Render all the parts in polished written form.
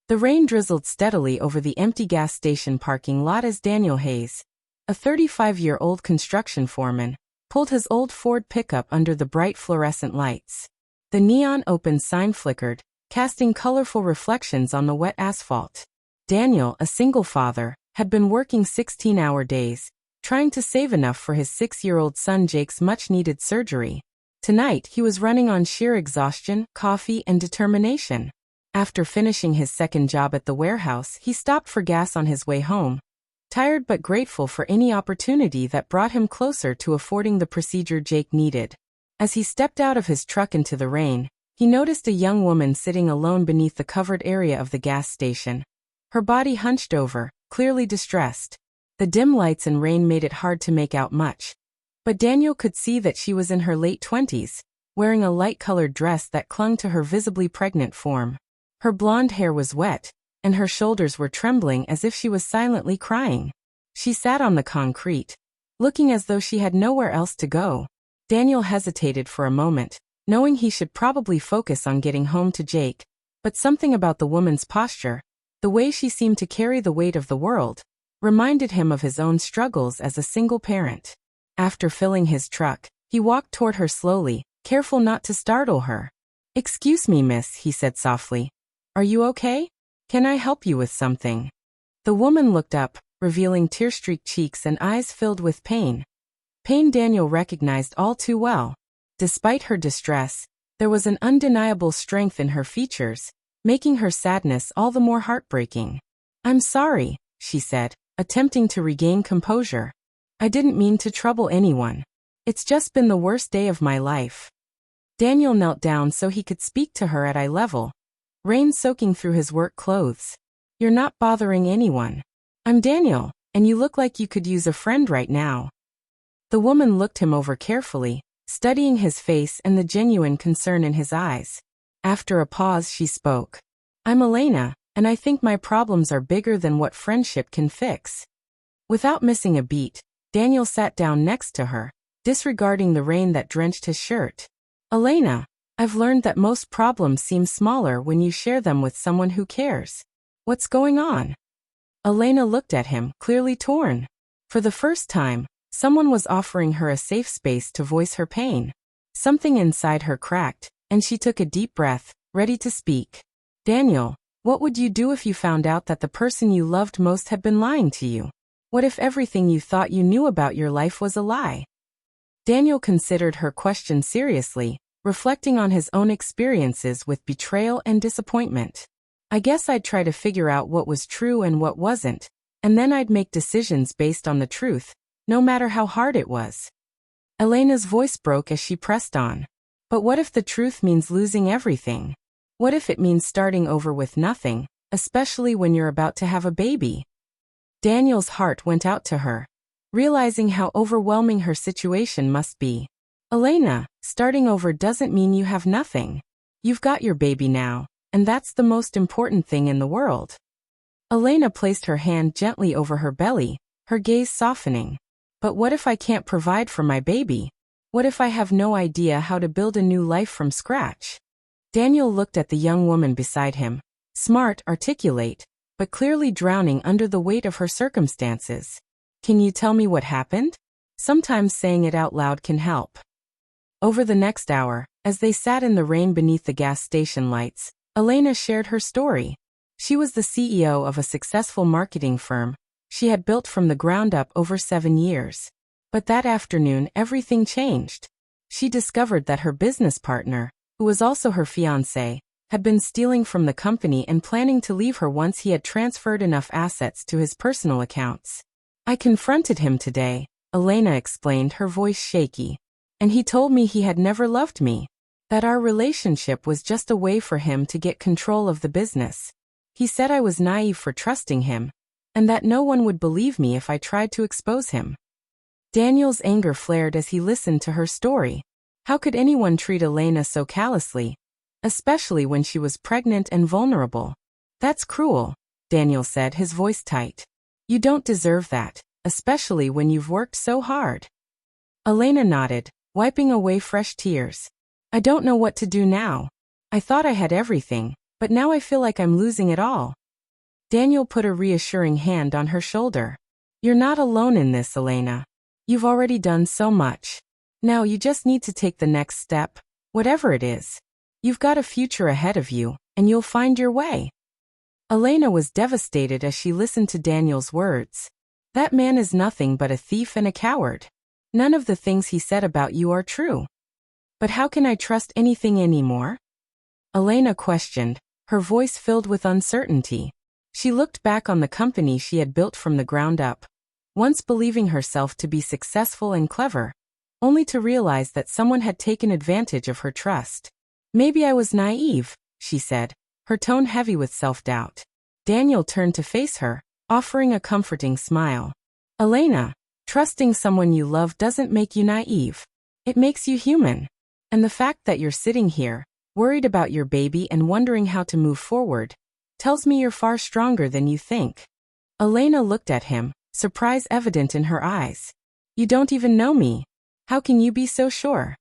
The rain drizzled steadily over the empty gas station parking lot as Daniel Hayes, a 35-year-old construction foreman, pulled his old Ford pickup under the bright fluorescent lights. The neon open sign flickered, casting colorful reflections on the wet asphalt. Daniel, a single father, had been working 16-hour days, trying to save enough for his 6-year-old son Jake's much-needed surgery. Tonight, he was running on sheer exhaustion, coffee, and determination. After finishing his second job at the warehouse, he stopped for gas on his way home, tired but grateful for any opportunity that brought him closer to affording the procedure Jake needed. As he stepped out of his truck into the rain, he noticed a young woman sitting alone beneath the covered area of the gas station. Her body hunched over, clearly distressed. The dim lights and rain made it hard to make out much, but Daniel could see that she was in her late 20s, wearing a light-colored dress that clung to her visibly pregnant form. Her blonde hair was wet, and her shoulders were trembling as if she was silently crying. She sat on the concrete, looking as though she had nowhere else to go. Daniel hesitated for a moment, knowing he should probably focus on getting home to Jake, but something about the woman's posture, the way she seemed to carry the weight of the world, reminded him of his own struggles as a single parent. After filling his truck, he walked toward her slowly, careful not to startle her. "Excuse me, miss," he said softly. "Are you okay? Can I help you with something?" The woman looked up, revealing tear-streaked cheeks and eyes filled with pain. Pain Daniel recognized all too well. Despite her distress, there was an undeniable strength in her features, making her sadness all the more heartbreaking. "I'm sorry," she said, attempting to regain composure. "I didn't mean to trouble anyone. It's just been the worst day of my life." Daniel knelt down so he could speak to her at eye level, rain soaking through his work clothes. "You're not bothering anyone. I'm Daniel, and you look like you could use a friend right now." The woman looked him over carefully, studying his face and the genuine concern in his eyes. After a pause, she spoke. "I'm Elena, and I think my problems are bigger than what friendship can fix." Without missing a beat, Daniel sat down next to her, disregarding the rain that drenched his shirt. "Elena, I've learned that most problems seem smaller when you share them with someone who cares. What's going on?" Elena looked at him, clearly torn. For the first time, someone was offering her a safe space to voice her pain. Something inside her cracked, and she took a deep breath, ready to speak. "Daniel, what would you do if you found out that the person you loved most had been lying to you? What if everything you thought you knew about your life was a lie?" Daniel considered her question seriously, reflecting on his own experiences with betrayal and disappointment. "I guess I'd try to figure out what was true and what wasn't, and then I'd make decisions based on the truth, no matter how hard it was." Elena's voice broke as she pressed on. "But what if the truth means losing everything? What if it means starting over with nothing, especially when you're about to have a baby?" Daniel's heart went out to her, realizing how overwhelming her situation must be. "Elena, starting over doesn't mean you have nothing. You've got your baby now, and that's the most important thing in the world." Elena placed her hand gently over her belly, her gaze softening. "But what if I can't provide for my baby? What if I have no idea how to build a new life from scratch?" Daniel looked at the young woman beside him, smart, articulate, but clearly drowning under the weight of her circumstances. "Can you tell me what happened? Sometimes saying it out loud can help." Over the next hour, as they sat in the rain beneath the gas station lights, Elena shared her story. She was the CEO of a successful marketing firm she had built from the ground up over 7 years. But that afternoon, everything changed. She discovered that her business partner, who was also her fiancé, had been stealing from the company and planning to leave her once he had transferred enough assets to his personal accounts. "I confronted him today," Elena explained, her voice shaky. "And he told me he had never loved me, that our relationship was just a way for him to get control of the business. He said I was naive for trusting him, and that no one would believe me if I tried to expose him." Daniel's anger flared as he listened to her story. How could anyone treat Elena so callously, especially when she was pregnant and vulnerable? "That's cruel," Daniel said, his voice tight. "You don't deserve that, especially when you've worked so hard." Elena nodded, wiping away fresh tears. "I don't know what to do now. I thought I had everything, But now I feel like I'm losing it all. Daniel put a reassuring hand on her shoulder. You're not alone in this, Elena. You've already done so much. Now you just need to take the next step, whatever it is. You've got a future ahead of you, and you'll find your way. Elena was devastated as she listened to Daniel's words. That man is nothing but a thief and a coward. None of the things he said about you are true. But how can I trust anything anymore? Elena questioned, her voice filled with uncertainty. She looked back on the company she had built from the ground up, once believing herself to be successful and clever, only to realize that someone had taken advantage of her trust. Maybe I was naive, she said, her tone heavy with self-doubt. Daniel turned to face her, offering a comforting smile. Elena, trusting someone you love doesn't make you naive. It makes you human. And the fact that you're sitting here, worried about your baby and wondering how to move forward, tells me you're far stronger than you think. Elena looked at him, surprise evident in her eyes. You don't even know me. How can you be so sure?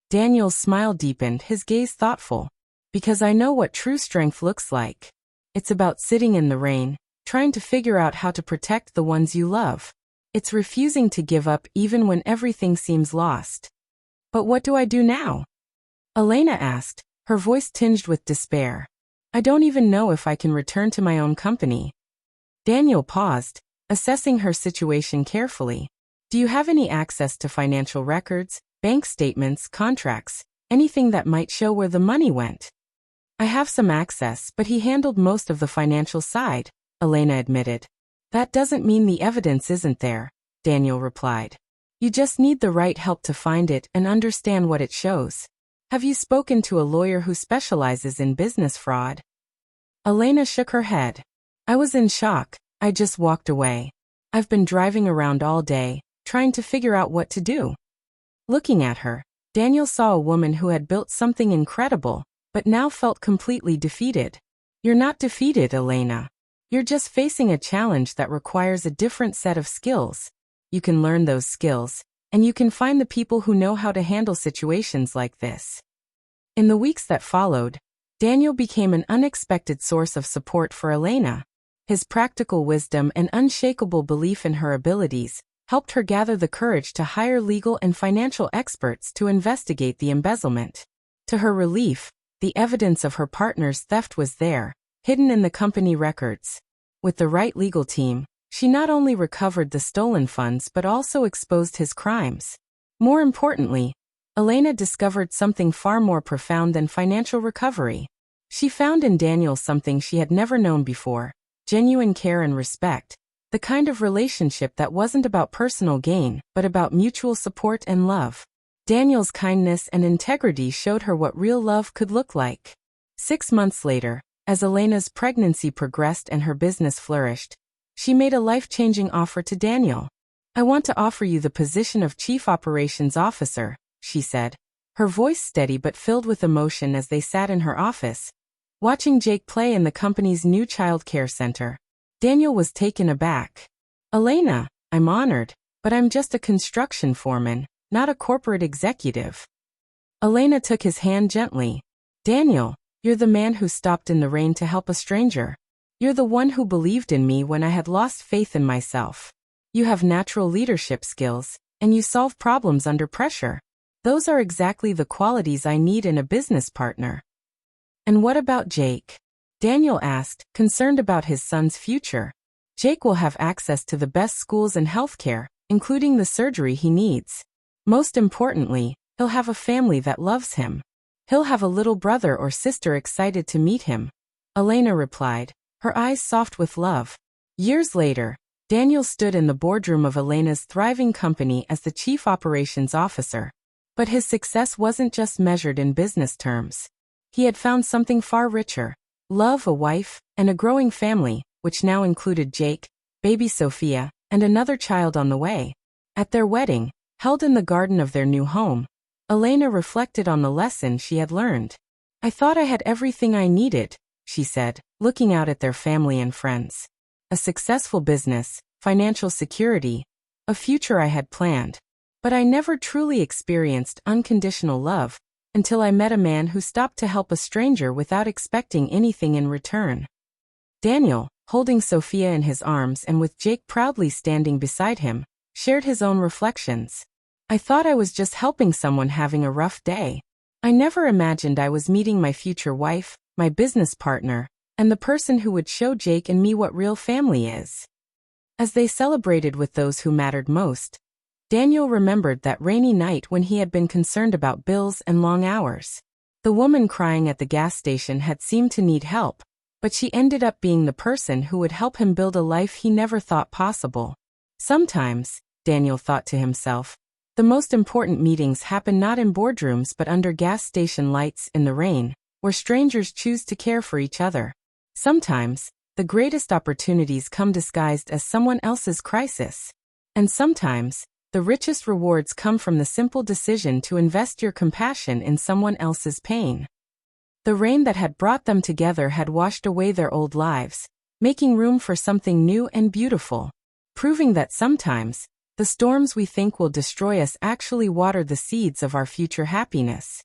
Daniel's smile deepened, his gaze thoughtful. Because I know what true strength looks like. It's about sitting in the rain, trying to figure out how to protect the ones you love. It's refusing to give up even when everything seems lost. But what do I do now? Elena asked, her voice tinged with despair. I don't even know if I can return to my own company. Daniel paused, assessing her situation carefully. Do you have any access to financial records, bank statements, contracts, anything that might show where the money went? I have some access, but he handled most of the financial side, Elena admitted. That doesn't mean the evidence isn't there, Daniel replied. You just need the right help to find it and understand what it shows. Have you spoken to a lawyer who specializes in business fraud? Elena shook her head. I was in shock. I just walked away. I've been driving around all day, trying to figure out what to do. Looking at her, Daniel saw a woman who had built something incredible, but now felt completely defeated. You're not defeated, Elena. You're just facing a challenge that requires a different set of skills. You can learn those skills, and you can find the people who know how to handle situations like this. In the weeks that followed, Daniel became an unexpected source of support for Elena. His practical wisdom and unshakable belief in her abilities helped her gather the courage to hire legal and financial experts to investigate the embezzlement. To her relief, the evidence of her partner's theft was there, hidden in the company records. With the right legal team, she not only recovered the stolen funds but also exposed his crimes. More importantly, Elena discovered something far more profound than financial recovery. She found in Daniel something she had never known before, genuine care and respect, the kind of relationship that wasn't about personal gain, but about mutual support and love. Daniel's kindness and integrity showed her what real love could look like. 6 months later, as Elena's pregnancy progressed and her business flourished, she made a life-changing offer to Daniel. I want to offer you the position of Chief Operations Officer, she said, her voice steady but filled with emotion as they sat in her office, watching Jake play in the company's new child care center. Daniel was taken aback. Elena, I'm honored, but I'm just a construction foreman, not a corporate executive. Elena took his hand gently. Daniel, you're the man who stopped in the rain to help a stranger. You're the one who believed in me when I had lost faith in myself. You have natural leadership skills, and you solve problems under pressure. Those are exactly the qualities I need in a business partner. And what about Jake? Daniel asked, concerned about his son's future. Jake will have access to the best schools and healthcare, including the surgery he needs. Most importantly, he'll have a family that loves him. He'll have a little brother or sister excited to meet him. Elena replied, her eyes soft with love. Years later, Daniel stood in the boardroom of Elena's thriving company as the Chief Operations Officer. But his success wasn't just measured in business terms. He had found something far richer: love, a wife, and a growing family, which now included Jake, baby Sophia, and another child on the way. At their wedding, held in the garden of their new home, Elena reflected on the lesson she had learned. I thought I had everything I needed, she said, looking out at their family and friends. A successful business, financial security, a future I had planned. But I never truly experienced unconditional love, until I met a man who stopped to help a stranger without expecting anything in return. Daniel, holding Sophia in his arms and with Jake proudly standing beside him, shared his own reflections. I thought I was just helping someone having a rough day. I never imagined I was meeting my future wife, my business partner, and the person who would show Jake and me what real family is. As they celebrated with those who mattered most, Daniel remembered that rainy night when he had been concerned about bills and long hours. The woman crying at the gas station had seemed to need help, but she ended up being the person who would help him build a life he never thought possible. Sometimes, Daniel thought to himself, the most important meetings happen not in boardrooms but under gas station lights in the rain, where strangers choose to care for each other. Sometimes, the greatest opportunities come disguised as someone else's crisis. And sometimes, the richest rewards come from the simple decision to invest your compassion in someone else's pain. The rain that had brought them together had washed away their old lives, making room for something new and beautiful, proving that sometimes, the storms we think will destroy us actually water the seeds of our future happiness.